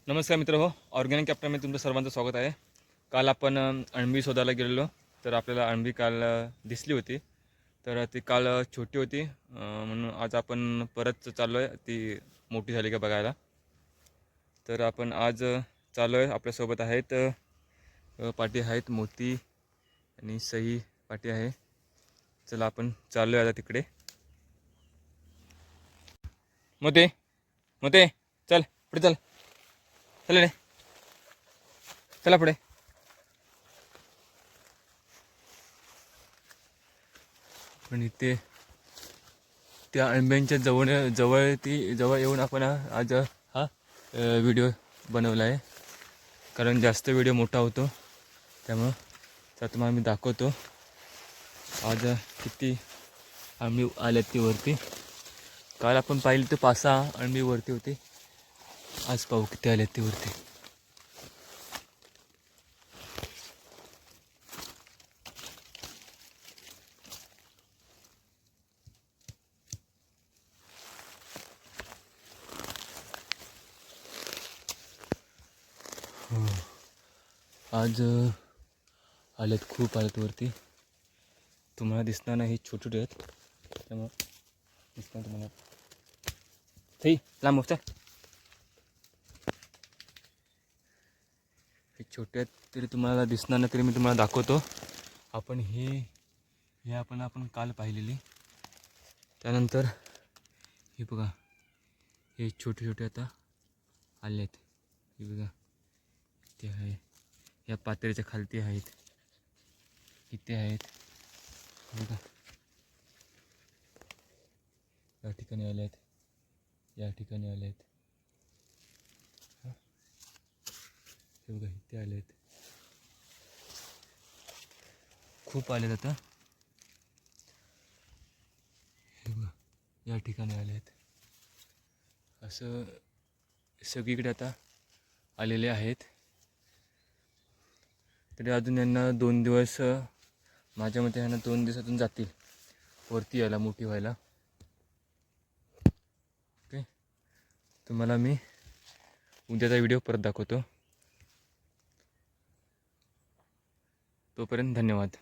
नमस्कार मित्र हो, ऑर्गॅनिक कॅप्टनमध्ये तुमचं सर्वांचं स्वागत आहे. काल आपण अळंबी शोधायला गेलेलो, तर आपल्याला अळंबी काल दिसली होती. तर ती काल छोटी होती, म्हणून आज आपण परत चाललो आहे ती मोठी झाली का बघायला. तर आपण आज चाललो आहे. आपल्यासोबत आहेत पाटी आहेत, मोती आणि सई पाटी आहे. चला आपण चाललो आहे आता तिकडे. मोते मोते चल पुढे चल, चल रे, चला पुढे. पण इथे त्या अळंब्यांच्या जवळ येऊन आपण आज हा व्हिडिओ बनवला आहे. कारण जास्त व्हिडिओ मोठा होतो, त्यामुळं तर तुम्हाला मी दाखवतो आज किती अळंबी आल्यात ती वरती. काल आपण पाहिली तर 5-6 अळंबी वरती होती. आज पाहू किती आल्यात ती वरती. आज आल्यात, खूप आल्यात वरती. तुम्हाला दिसणार नाही, छोटे छोटे आहेत, त्यामुळं दिसणार तुम्हाला. थई लांब चल. हे छोटे आहेत तरी तुम्हाला दिसणार नाही, तरी मी तुम्हाला दाखवतो. आपण हे आपण काल पाहिलेली. त्यानंतर हे बघा, हे छोटे छोटे आता आले आहेत. हे बघा इथे आहे, या पातळीच्या खालती आहेत, इथे आहेत बघा, या ठिकाणी आले आहेत, या ठिकाणी आले आहेत. हे बघा इथे आले आहेत, खूप आलेत आता. हे बघा या ठिकाणी आले आहेत. असं सगळीकडे आता आलेले आहेत. तरी अजून यांना 2 दिवस, माझ्या मते यांना 2 दिवसातून जातील वरती यायला, मोठी व्हायला. ओके, तुम्हाला मी उद्याचा व्हिडिओ परत दाखवतो. तोपर्यंत धन्यवाद.